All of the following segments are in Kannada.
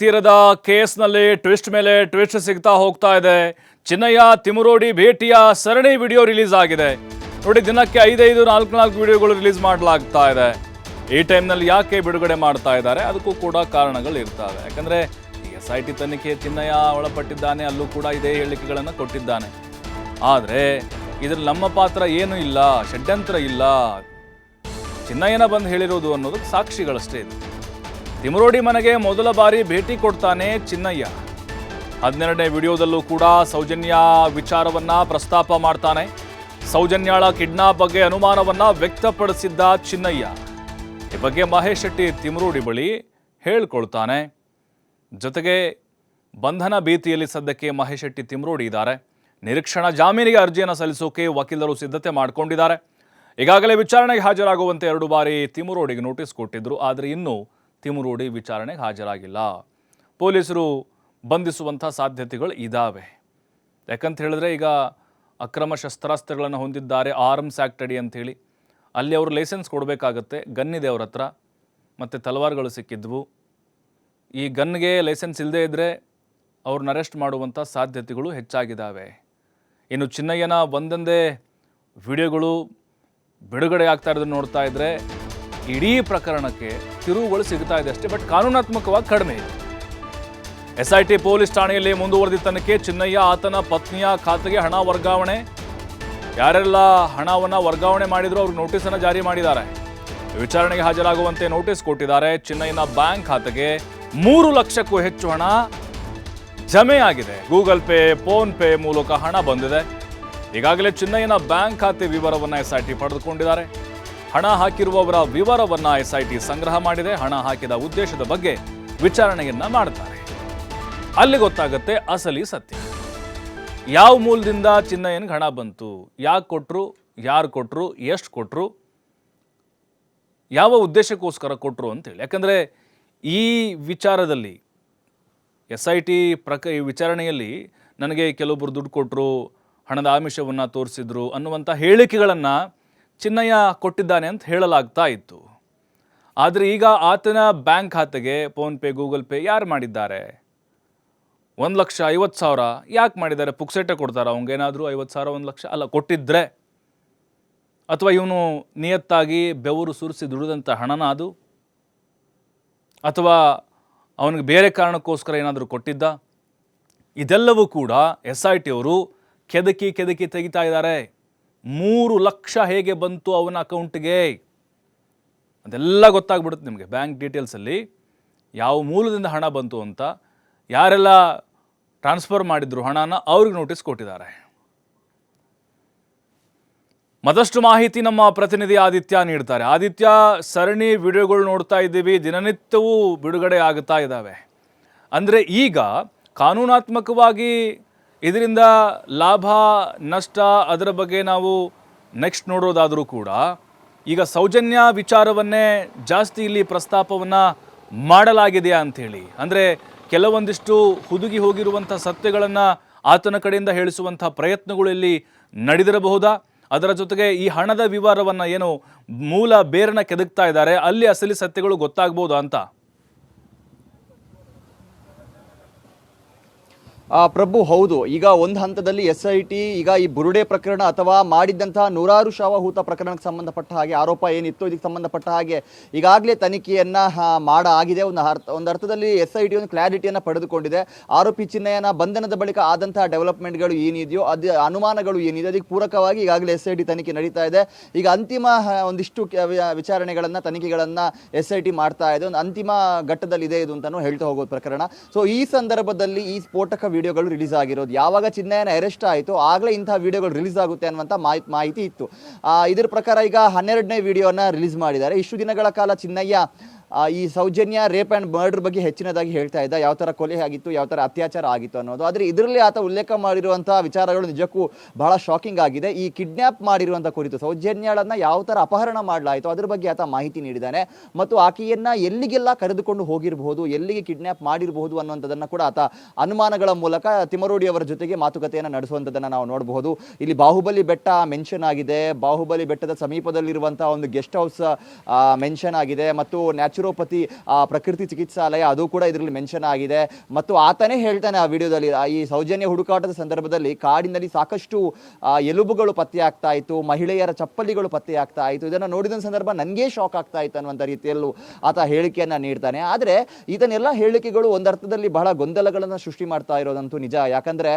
ತೀರದ ಕೇಸ್ನಲ್ಲಿ ಟ್ವಿಸ್ಟ್ ಮೇಲೆ ಟ್ವಿಸ್ಟ್ ಸಿಗ್ತಾ ಹೋಗ್ತಾ ಇದೆ. ಚಿನ್ನಯ್ಯ ತಿಮುರೋಡಿ ಭೇಟಿಯ ಸರಣಿ ವಿಡಿಯೋ ರಿಲೀಸ್ ಆಗಿದೆ. ನೋಡಿ, ದಿನಕ್ಕೆ 5 4 ವಿಡಿಯೋಗಳು ರಿಲೀಸ್ ಮಾಡಲಾಗ್ತಾ ಇದೆ. ಈ ಟೈಮ್ನಲ್ಲಿ ಯಾಕೆ ಬಿಡುಗಡೆ ಮಾಡ್ತಾ ಇದ್ದಾರೆ, ಅದಕ್ಕೂ ಕೂಡ ಕಾರಣಗಳು ಇರ್ತವೆ. ಯಾಕಂದ್ರೆ SIT ತನಿಖೆ ಚಿನ್ನಯ್ಯ ಒಳಪಟ್ಟಿದ್ದಾನೆ, ಅಲ್ಲೂ ಕೂಡ ಇದೇ ಹೇಳಿಕೆಗಳನ್ನು ಕೊಟ್ಟಿದ್ದಾನೆ. ಆದರೆ ಇದ್ರಲ್ಲಿ ನಮ್ಮ ಪಾತ್ರ ಏನೂ ಇಲ್ಲ, ಷಡ್ಯಂತ್ರ ಇಲ್ಲ, ಚಿನ್ನಯ್ಯನ ಬಂದು ಹೇಳಿರೋದು ಅನ್ನೋದಕ್ಕೆ ಸಾಕ್ಷಿಗಳಷ್ಟೇ ಇದು. ತಿಮುರೋಡಿ ಮನೆಗೆ ಮೊದಲ ಬಾರಿ ಭೇಟಿ ಕೊಡ್ತಾನೆ ಚಿನ್ನಯ್ಯ. 12ನೇ ವಿಡಿಯೋದಲ್ಲೂ ಕೂಡ ಸೌಜನ್ಯ ವಿಚಾರವನ್ನ ಪ್ರಸ್ತಾಪ ಮಾಡ್ತಾನೆ. ಸೌಜನ್ಯಾಳ ಕಿಡ್ನಾಪ್ ಬಗ್ಗೆ ಅನುಮಾನವನ್ನ ವ್ಯಕ್ತಪಡಿಸಿದ್ದ ಚಿನ್ನಯ್ಯ ಈ ಬಗ್ಗೆ ಮಹೇಶ್ ಶೆಟ್ಟಿ ತಿಮುರೋಡಿ ಬಳಿ ಹೇಳ್ಕೊಳ್ತಾನೆ. ಜೊತೆಗೆ ಬಂಧನ ಭೀತಿಯಲ್ಲಿ ಸದ್ಯಕ್ಕೆ ಮಹೇಶ್ ಶೆಟ್ಟಿ ತಿಮುರೋಡಿ ಇದ್ದಾರೆ. ನಿರೀಕ್ಷಣಾ ಜಾಮೀನಿಗೆ ಅರ್ಜಿಯನ್ನು ಸಲ್ಲಿಸೋಕೆ ವಕೀಲರು ಸಿದ್ಧತೆ ಮಾಡಿಕೊಂಡಿದ್ದಾರೆ. ಈಗಾಗಲೇ ವಿಚಾರಣೆಗೆ ಹಾಜರಾಗುವಂತೆ 2 ಬಾರಿ ತಿಮುರೋಡಿಗೆ ನೋಟಿಸ್ ಕೊಟ್ಟಿದ್ರು. ಆದರೆ ಇನ್ನೂ ತಿಮುರೋಡಿ ವಿಚಾರಣೆಗೆ ಹಾಜರಾಗಿಲ್ಲ. ಪೊಲೀಸರು ಬಂಧಿಸುವಂಥ ಸಾಧ್ಯತೆಗಳು ಇದ್ದಾವೆ. ಯಾಕಂತ ಹೇಳಿದ್ರೆ ಈಗ ಅಕ್ರಮ ಶಸ್ತ್ರಾಸ್ತ್ರಗಳನ್ನು ಹೊಂದಿದ್ದಾರೆ, ಆರ್ಮ್ಸ್ ಆ್ಯಕ್ಟ್ ಅಡಿ ಅಂಥೇಳಿ. ಅಲ್ಲಿ ಅವರು ಲೈಸೆನ್ಸ್ ಕೊಡಬೇಕಾಗತ್ತೆ. ಗನ್ನಿದೆ ಅವ್ರ ಹತ್ರ, ಮತ್ತು ತಲವಾರುಗಳು ಸಿಕ್ಕಿದ್ವು. ಈ ಗನ್ಗೆ ಲೈಸೆನ್ಸ್ ಇಲ್ಲದೇ ಇದ್ದರೆ ಅವ್ರನ್ನ ಅರೆಸ್ಟ್ ಮಾಡುವಂಥ ಸಾಧ್ಯತೆಗಳು ಹೆಚ್ಚಾಗಿದ್ದಾವೆ. ಇನ್ನು ಚಿನ್ನಯ್ಯನ ಒಂದೊಂದೇ ವಿಡಿಯೋಗಳು ಬಿಡುಗಡೆ ಆಗ್ತಾ ಇರೋದನ್ನು ನೋಡ್ತಾ ಇದ್ದರೆ ಇಡೀ ಪ್ರಕರಣಕ್ಕೆ ತಿರುವುಗಳು ಸಿಗ್ತಾ ಇದೆ ಅಷ್ಟೇ, ಬಟ್ ಕಾನೂನಾತ್ಮಕವಾಗಿ ಕಡಿಮೆ ಇದೆ. SIT ಪೊಲೀಸ್ ಠಾಣೆಯಲ್ಲಿ ಮುಂದುವರೆದ ತನಿಖೆ. ಚಿನ್ನಯ್ಯ ಆತನ ಪತ್ನಿಯ ಖಾತೆಗೆ ಹಣ ವರ್ಗಾವಣೆ, ಯಾರೆಲ್ಲ ಹಣವನ್ನು ವರ್ಗಾವಣೆ ಮಾಡಿದ್ರು ಅವ್ರಿಗೆ ನೋಟಿಸನ್ನು ಜಾರಿ ಮಾಡಿದ್ದಾರೆ. ವಿಚಾರಣೆಗೆ ಹಾಜರಾಗುವಂತೆ ನೋಟಿಸ್ ಕೊಟ್ಟಿದ್ದಾರೆ. ಚಿನ್ನಯ್ಯನ ಬ್ಯಾಂಕ್ ಖಾತೆಗೆ 3 ಲಕ್ಷಕ್ಕೂ ಹೆಚ್ಚು ಹಣ ಜಮೆ ಆಗಿದೆ. ಗೂಗಲ್ ಪೇ, ಫೋನ್ ಪೇ ಮೂಲಕ ಹಣ ಬಂದಿದೆ. ಈಗಾಗಲೇ ಚಿನ್ನಯ್ಯನ ಬ್ಯಾಂಕ್ ಖಾತೆ ವಿವರವನ್ನು SIT ಪಡೆದುಕೊಂಡಿದ್ದಾರೆ. ಹಣ ಹಾಕಿರುವವರ ವಿವರವನ್ನು SIT ಸಂಗ್ರಹ ಮಾಡಿದೆ. ಹಣ ಹಾಕಿದ ಉದ್ದೇಶದ ಬಗ್ಗೆ ವಿಚಾರಣೆಯನ್ನ ಮಾಡ್ತಾರೆ. ಅಲ್ಲಿ ಗೊತ್ತಾಗುತ್ತೆ ಅಸಲಿ ಸತ್ಯ. ಯಾವ ಮೂಲದಿಂದ ಚಿನ್ನಯ್ಯನಿಗೆ ಹಣ ಬಂತು, ಯಾಕೆ ಕೊಟ್ಟರು, ಯಾರು ಕೊಟ್ಟರು, ಎಷ್ಟು ಕೊಟ್ಟರು, ಯಾವ ಉದ್ದೇಶಕ್ಕೋಸ್ಕರ ಕೊಟ್ಟರು ಅಂತೇಳಿ. ಯಾಕಂದರೆ ಈ ವಿಚಾರದಲ್ಲಿ SIT ಈ ವಿಚಾರಣೆಯಲ್ಲಿ ನನಗೆ ಕೆಲವೊಬ್ಬರು ದುಡ್ಡು ಕೊಟ್ಟರು, ಹಣದ ಆಮಿಷವನ್ನು ತೋರಿಸಿದ್ರು ಅನ್ನುವಂಥ ಹೇಳಿಕೆಗಳನ್ನು ಚಿನ್ನಯ್ಯ ಕೊಟ್ಟಿದ್ದಾನೆ ಅಂತ ಹೇಳಲಾಗ್ತಾ ಇತ್ತು. ಆದರೆ ಈಗ ಆತನ ಬ್ಯಾಂಕ್ ಖಾತೆಗೆ ಫೋನ್ಪೇ, ಗೂಗಲ್ ಪೇ ಯಾರು ಮಾಡಿದ್ದಾರೆ? 1,50,000 ಯಾಕೆ ಮಾಡಿದ್ದಾರೆ? ಪುಕ್ಸೆಟ್ಟೆ ಕೊಡ್ತಾರೆ ಅವಂಗೇನಾದರೂ 50,000 1 ಲಕ್ಷ ಅಲ್ಲ ಕೊಟ್ಟಿದ್ದರೆ, ಅಥವಾ ಇವನು ನಿಯತ್ತಾಗಿ ಬೆವರು ಸುರಿಸಿ ದುಡಿದಂಥ ಹಣನ ಅದು, ಅಥವಾ ಅವನಿಗೆ ಬೇರೆ ಕಾರಣಕ್ಕೋಸ್ಕರ ಏನಾದರೂ ಕೊಟ್ಟಿದ್ದ? ಇದೆಲ್ಲವೂ ಕೂಡ SIT ಅವರು ಕೆದಕಿ ತೆಗಿತಾ ಇದ್ದಾರೆ. 3 ಲಕ್ಷ ಹೇಗೆ ಬಂತು ಅವನ ಅಕೌಂಟ್ಗೆ ಅದೆಲ್ಲ ಗೊತ್ತಾಗ್ಬಿಡುತ್ತೆ ನಿಮಗೆ. ಬ್ಯಾಂಕ್ ಡೀಟೇಲ್ಸಲ್ಲಿ ಯಾವ ಮೂಲದಿಂದ ಹಣ ಬಂತು ಅಂತ, ಯಾರೆಲ್ಲ ಟ್ರಾನ್ಸ್ಫರ್ ಮಾಡಿದ್ರು ಹಣನ, ಅವ್ರಿಗೆ ನೋಟಿಸ್ ಕೊಟ್ಟಿದ್ದಾರೆ. ಮತ್ತಷ್ಟು ಮಾಹಿತಿ ನಮ್ಮ ಪ್ರತಿನಿಧಿ ಆದಿತ್ಯ ನೀಡ್ತಾರೆ. ಆದಿತ್ಯ, ಸರಣಿ ವಿಡಿಯೋಗಳು ನೋಡ್ತಾ ಇದ್ದೀವಿ, ದಿನನಿತ್ಯವೂ ಬಿಡುಗಡೆ ಆಗುತ್ತಾ ಇದ್ದಾವೆ. ಅಂದರೆ ಈಗ ಕಾನೂನಾತ್ಮಕವಾಗಿ ಇದರಿಂದ ಲಾಭ ನಷ್ಟ ಅದರ ಬಗ್ಗೆ ನಾವು ನೆಕ್ಸ್ಟ್ ನೋಡೋದಾದರೂ ಕೂಡ ಈಗ ಸೌಜನ್ಯ ವಿಚಾರವನ್ನೇ ಜಾಸ್ತಿ ಇಲ್ಲಿ ಪ್ರಸ್ತಾಪವನ್ನು ಮಾಡಲಾಗಿದೆಯಾ ಅಂಥೇಳಿ. ಅಂದರೆ ಕೆಲವೊಂದಿಷ್ಟು ಹುದುಗಿ ಹೋಗಿರುವಂಥ ಸತ್ಯಗಳನ್ನು ಆತನ ಕಡೆಯಿಂದ ಹೇಳಿಸುವಂಥ ಪ್ರಯತ್ನಗಳು ಇಲ್ಲಿ ನಡೆದಿರಬಹುದಾ? ಅದರ ಜೊತೆಗೆ ಈ ಹಣದ ವಿವರವನ್ನು ಏನು ಮೂಲ ಬೇರನ್ನ ಕೆದಕ್ತಾ ಇದ್ದಾರೆ, ಅಲ್ಲಿ ಅಸಲಿ ಸತ್ಯಗಳು ಗೊತ್ತಾಗ್ಬೋದಾ ಅಂತ? ಪ್ರಭು, ಹೌದು. ಈಗ ಒಂದು ಹಂತದಲ್ಲಿ SIT ಈಗ ಈ ಬುರುಡೆ ಪ್ರಕರಣ ಅಥವಾ ಮಾಡಿದ್ದಂತಹ ನೂರಾರು ಶವಹೂತ ಪ್ರಕರಣಕ್ಕೆ ಸಂಬಂಧಪಟ್ಟ ಹಾಗೆ ಆರೋಪ ಏನಿತ್ತು, ಇದಕ್ಕೆ ಸಂಬಂಧಪಟ್ಟ ಹಾಗೆ ಈಗಾಗಲೇ ತನಿಖೆಯನ್ನ ಆಗಿದೆ. ಒಂದು ಅರ್ಥದಲ್ಲಿ SIT ಒಂದು ಕ್ಲಾರಿಟಿಯನ್ನು ಪಡೆದುಕೊಂಡಿದೆ. ಆರೋಪಿ ಚಿನ್ನಯ್ಯನ ಬಂಧನದ ಬಳಿಕ ಆದಂತಹ ಡೆವಲಪ್ಮೆಂಟ್ಗಳು ಏನಿದೆಯೋ, ಅದು ಅನುಮಾನಗಳು ಏನಿದೆ, ಅದಕ್ಕೆ ಪೂರಕವಾಗಿ ಈಗಾಗಲೇ SIT ತನಿಖೆ ನಡೀತಾ ಇದೆ. ಈಗ ಅಂತಿಮ ಒಂದಿಷ್ಟು ವಿಚಾರಣೆಗಳನ್ನು, ತನಿಖೆಗಳನ್ನು SIT ಮಾಡ್ತಾ ಇದೆ. ಒಂದು ಅಂತಿಮ ಘಟ್ಟದಲ್ಲಿ ಇದೆ ಇದು ಅಂತಾನು ಹೇಳ್ತಾ ಹೋಗೋದು ಪ್ರಕರಣ. ಸೊ ಈ ಸಂದರ್ಭದಲ್ಲಿ ಈ ಸ್ಫೋಟಕ ವಿಡಿಯೋಗಳು ರಿಲೀಸ್ ಆಗಿರೋದು ಯಾವಾಗ ಚಿನ್ನಯ್ಯನ ಅರೆಸ್ಟ್ ಆಯಿತು ಆಗಲೇ ಇಂತಹ ವಿಡಿಯೋಗಳು ರಿಲೀಸ್ ಆಗುತ್ತೆ ಅನ್ನುವಂಥ ಮಾಹಿತಿ ಇತ್ತು. ಇದರ ಪ್ರಕಾರ ಈಗ 12ನೇ ವಿಡಿಯೋನ ರಿಲೀಸ್ ಮಾಡಿದ್ದಾರೆ. ಇಷ್ಟು ದಿನಗಳ ಕಾಲ ಚಿನ್ನಯ್ಯ ಈ ಸೌಜನ್ಯ ರೇಪ್ ಆ್ಯಂಡ್ ಮರ್ಡರ್ ಬಗ್ಗೆ ಹೆಚ್ಚಿನದಾಗಿ ಹೇಳ್ತಾ ಇದ್ದ, ಯಾವ ಥರ ಕೊಲೆ ಆಗಿತ್ತು, ಯಾವ ಥರ ಅತ್ಯಾಚಾರ ಆಗಿತ್ತು ಅನ್ನೋದು. ಆದರೆ ಇದರಲ್ಲಿ ಆತ ಉಲ್ಲೇಖ ಮಾಡಿರುವಂಥ ವಿಚಾರಗಳು ನಿಜಕ್ಕೂ ಬಹಳ ಶಾಕಿಂಗ್ ಆಗಿದೆ. ಈ ಕಿಡ್ನ್ಯಾಪ್ ಮಾಡಿರುವಂಥ ಕುರಿತು, ಸೌಜನ್ಯಳನ್ನು ಯಾವ ಥರ ಅಪಹರಣ ಮಾಡಲಾಯಿತು ಅದ್ರ ಬಗ್ಗೆ ಆತ ಮಾಹಿತಿ ನೀಡಿದ್ದಾನೆ. ಮತ್ತು ಆಕೆಯನ್ನು ಎಲ್ಲಿಗೆಲ್ಲ ಕರೆದುಕೊಂಡು ಹೋಗಿರಬಹುದು, ಎಲ್ಲಿಗೆ ಕಿಡ್ನ್ಯಾಪ್ ಮಾಡಿರಬಹುದು ಅನ್ನುವಂಥದ್ದನ್ನು ಕೂಡ ಆತ ಅನುಮಾನಗಳ ಮೂಲಕ ತಿಮರೋಡಿ ಅವರ ಜೊತೆಗೆ ಮಾತುಕತೆಯನ್ನು ನಡೆಸುವಂಥದ್ದನ್ನು ನಾವು ನೋಡಬಹುದು. ಇಲ್ಲಿ ಬಾಹುಬಲಿ ಬೆಟ್ಟ ಮೆನ್ಷನ್ ಆಗಿದೆ, ಬಾಹುಬಲಿ ಬೆಟ್ಟದ ಸಮೀಪದಲ್ಲಿರುವಂಥ ಒಂದು ಗೆಸ್ಟ್ ಹೌಸ್ ಮೆನ್ಷನ್ ಆಗಿದೆ, ಮತ್ತು ನ್ಯಾಚುರೋಪತಿ ಪ್ರಕೃತಿ ಚಿಕಿತ್ಸಾಲಯ ಅದು ಕೂಡ ಇದರಲ್ಲಿ ಮೆನ್ಷನ್ ಆಗಿದೆ. ಮತ್ತು ಆತನೇ ಹೇಳ್ತಾನೆ ಆ ವಿಡಿಯೋದಲ್ಲಿ, ಈ ಸೌಜನ್ಯ ಹುಡುಕಾಟದ ಸಂದರ್ಭದಲ್ಲಿ ಕಾಡಿನಲ್ಲಿ ಸಾಕಷ್ಟು ಎಲುಬುಗಳು ಪತ್ತೆ ಆಗ್ತಾ ಇತ್ತು, ಮಹಿಳೆಯರ ಚಪ್ಪಲಿಗಳು ಪತ್ತೆ ಆಗ್ತಾ ಇತ್ತು. ಇದನ್ನು ನೋಡಿದ ಸಂದರ್ಭ ನನಗೇ ಶಾಕ್ ಆಗ್ತಾ ಇತ್ತು ಅನ್ನುವಂಥ ರೀತಿಯಲ್ಲೂ ಆತ ಹೇಳಿಕೆಯನ್ನ ನೀಡ್ತಾನೆ. ಆದರೆ ಈತನೆಲ್ಲ ಹೇಳಿಕೆಗಳು ಒಂದರ್ಥದಲ್ಲಿ ಬಹಳ ಗೊಂದಲಗಳನ್ನು ಸೃಷ್ಟಿ ಮಾಡ್ತಾ ಇರೋದಂತೂ ನಿಜ. ಯಾಕಂದ್ರೆ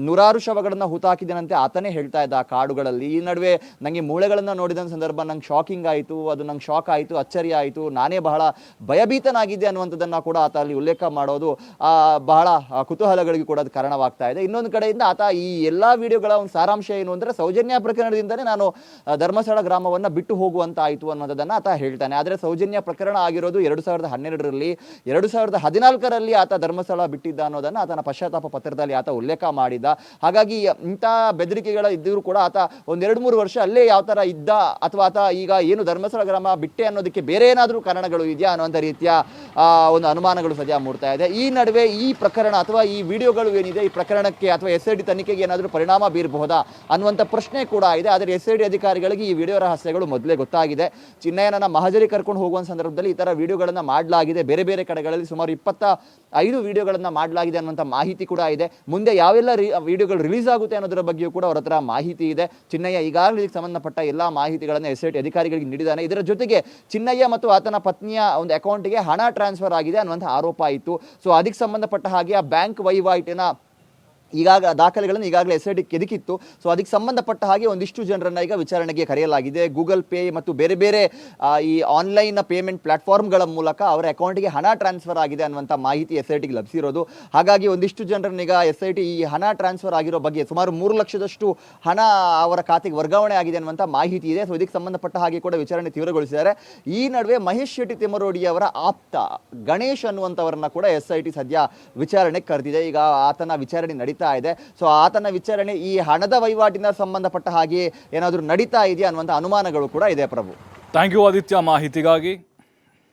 ನೂರಾರು ಶವಗಳನ್ನ ಹೂತಾಕಿದನಂತೆ ಆತನೇ ಹೇಳ್ತಾ ಇದ್ದ ಆ ಕಾಡುಗಳಲ್ಲಿ. ಈ ನಡುವೆ ನನಗೆ ಮೂಳೆಗಳನ್ನ ನೋಡಿದ ಸಂದರ್ಭ ನಂಗೆ ಶಾಕಿಂಗ್ ಆಯಿತು, ಅದು ನಂಗೆ ಶಾಕ್ ಆಯಿತು, ಅಚ್ಚರಿ ಆಯಿತು, ನಾನೇ ಬಹಳ ಭಯಭೀತನಾಗಿದ್ದೆ ಅನ್ನುವಂಥದ್ದನ್ನ ಕೂಡ ಆತ ಅಲ್ಲಿ ಉಲ್ಲೇಖ ಮಾಡೋದು ಬಹಳ ಕುತೂಹಲಗಳಿಗೆ ಕೂಡ ಅದು ಕಾರಣವಾಗ್ತಾ ಇದೆ. ಇನ್ನೊಂದು ಕಡೆಯಿಂದ ಆತ ಈ ಎಲ್ಲಾ ವಿಡಿಯೋಗಳ ಒಂದು ಸಾರಾಂಶ ಏನು ಅಂದ್ರೆ ಸೌಜನ್ಯ ಪ್ರಕರಣದಿಂದನೇ ನಾನು ಧರ್ಮಸ್ಥಳ ಗ್ರಾಮವನ್ನ ಬಿಟ್ಟು ಹೋಗುವಂತ ಆಯಿತು ಅನ್ನೋದನ್ನ ಆತ ಹೇಳ್ತಾನೆ. ಆದರೆ ಸೌಜನ್ಯ ಪ್ರಕರಣ ಆಗಿರೋದು 2012ರಲ್ಲಿ, 2014ರಲ್ಲಿ ಆತ ಧರ್ಮಸ್ಥಳ ಬಿಟ್ಟಿದ್ದ ಅನ್ನೋದನ್ನ ಆತನ ಪಶ್ಚಾತ್ತಾಪ ಪತ್ರದಲ್ಲಿ ಆತ ಉಲ್ಲೇಖ ಮಾಡಿದ್ದ. ಹಾಗಾಗಿ ಇಂಥ ಬೆದರಿಕೆಗಳ ಇದ್ದರೂ ಕೂಡ ಆತ ಒಂದ್ 2-3 ವರ್ಷ ಅಲ್ಲೇ ಯಾವ ತರ ಇದ್ದ, ಅಥವಾ ಆತ ಈಗ ಏನು ಧರ್ಮಸ್ಥಳ ಗ್ರಾಮ ಬಿಟ್ಟೆ ಅನ್ನೋದಕ್ಕೆ ಬೇರೆ ಏನಾದರೂ ಕಾರಣಗಳು ಇದೆಯಾ ಅನ್ನುವಂಥ ರೀತಿಯ ಒಂದು ಅನುಮಾನಗಳು ಸದ್ಯ ಮೂಡ್ತಾ ಇದೆ. ಈ ನಡುವೆ ಈ ಪ್ರಕರಣ ಅಥವಾ ಈ ವಿಡಿಯೋಗಳು ಏನಿದೆ ಈ ಪ್ರಕರಣಕ್ಕೆ ಅಥವಾ SIT ತನಿಖೆಗೆ ಏನಾದರೂ ಪರಿಣಾಮ ಬೀರಬಹುದಾ ಅನ್ನುವಂಥ ಪ್ರಶ್ನೆ ಕೂಡ ಇದೆ. ಆದರೆ SIT ಅಧಿಕಾರಿಗಳಿಗೆ ಈ ವಿಡಿಯೋ ರಹಸ್ಯಗಳು ಮೊದಲೇ ಗೊತ್ತಾಗಿದೆ. ಚಿನ್ನಯ್ಯನನ್ನ ಮಹಜರಿ ಕರ್ಕೊಂಡು ಹೋಗುವ ಸಂದರ್ಭದಲ್ಲಿ ಈ ತರ ವಿಡಿಯೋಗಳನ್ನ ಮಾಡಲಾಗಿದೆ, ಬೇರೆ ಬೇರೆ ಕಡೆಗಳಲ್ಲಿ ಸುಮಾರು 25 ವಿಡಿಯೋಗಳನ್ನ ಮಾಡಲಾಗಿದೆ ಅನ್ನುವಂಥ ಮಾಹಿತಿ ಕೂಡ ಇದೆ. ಮುಂದೆ ಯಾವೆಲ್ಲ ವಿಡಿಯೋಗಳು ರಿಲೀಸ್ ಆಗುತ್ತೆ ಅನ್ನೋದರ ಬಗ್ಗೆಯೂ ಕೂಡ ಅವರ ಹತ್ರ ಮಾಹಿತಿ ಇದೆ. ಚಿನ್ನಯ್ಯ ಈಗಾಗಲೇ ಇದಕ್ಕೆ ಸಂಬಂಧಪಟ್ಟ ಎಲ್ಲಾ ಮಾಹಿತಿಗಳನ್ನು SIT ಅಧಿಕಾರಿಗಳಿಗೆ ನೀಡಿದ್ದಾನೆ. ಇದರ ಜೊತೆಗೆ ಚಿನ್ನಯ್ಯ ಮತ್ತು ಆತನ ಪತ್ನಿಯ ಒಂದು ಅಕೌಂಟ್ಗೆ ಹಣ ಟ್ರಾನ್ಸ್ಫರ್ ಆಗಿದೆ ಅನ್ನುವಂಥ ಆರೋಪ ಇತ್ತು. ಸೊ ಅದಕ್ಕೆ ಸಂಬಂಧಪಟ್ಟ ಹಾಗೆ ಆ ಬ್ಯಾಂಕ್ ವಹಿವಾಟಿನ ದಾಖಲೆಗಳನ್ನು ಈಗಾಗಲೇ SIT ಕೆದಕಿತ್ತು. ಸೊ ಅದಕ್ಕೆ ಸಂಬಂಧಪಟ್ಟ ಹಾಗೆ ಒಂದಿಷ್ಟು ಜನರನ್ನ ಈಗ ವಿಚಾರಣೆಗೆ ಕರೆಯಲಾಗಿದೆ. ಗೂಗಲ್ ಪೇ ಮತ್ತು ಬೇರೆ ಬೇರೆ ಈ ಆನ್ಲೈನ್ ಪೇಮೆಂಟ್ ಪ್ಲಾಟ್ಫಾರ್ಮ್ಗಳ ಮೂಲಕ ಅವರ ಅಕೌಂಟ್ಗೆ ಹಣ ಟ್ರಾನ್ಸ್ಫರ್ ಆಗಿದೆ ಅನ್ನುವಂಥ ಮಾಹಿತಿ SITಗೆ ಲಭಿಸಿರೋದು. ಹಾಗಾಗಿ ಒಂದಿಷ್ಟು ಜನರನ್ನ ಈಗ SIT ಈ ಹಣ ಟ್ರಾನ್ಸ್ಫರ್ ಆಗಿರೋ ಬಗ್ಗೆ ಸುಮಾರು 3 ಲಕ್ಷದಷ್ಟು ಹಣ ಅವರ ಖಾತೆಗೆ ವರ್ಗಾವಣೆ ಆಗಿದೆ ಅನ್ನುವಂಥ ಮಾಹಿತಿ ಇದೆ. ಸೊ ಇದಕ್ಕೆ ಸಂಬಂಧಪಟ್ಟ ಹಾಗೆ ಕೂಡ ವಿಚಾರಣೆ ತೀವ್ರಗೊಳಿಸಿದ್ದಾರೆ. ಈ ನಡುವೆ ಮಹೇಶ್ ಶೆಟ್ಟಿ ತಿಮ್ಮರೋಡಿ ಅವರ ಆಪ್ತ ಗಣೇಶ್ ಅನ್ನುವಂಥವರನ್ನ ಕೂಡ SIT ಸದ್ಯ ವಿಚಾರಣೆಗೆ ಕರೆದಿದೆ. ಈಗ ಆತನ ವಿಚಾರಣೆ ನಡೀತಾ ಇದೆ. ಸೊ ಆತನ ವಿಚಾರಣೆ ಈ ಹಣದ ವಹಿವಾಟಿನ ಸಂಬಂಧಪಟ್ಟ ಹಾಗೆ ಏನಾದರೂ ನಡೀತಾ ಇದೆಯಾ ಅನ್ನುವಂಥ ಅನುಮಾನಗಳು ಕೂಡ ಇದೆ. ಪ್ರಭು, ಥ್ಯಾಂಕ್ ಯು ಆದಿತ್ಯ ಮಾಹಿತಿಗಾಗಿ.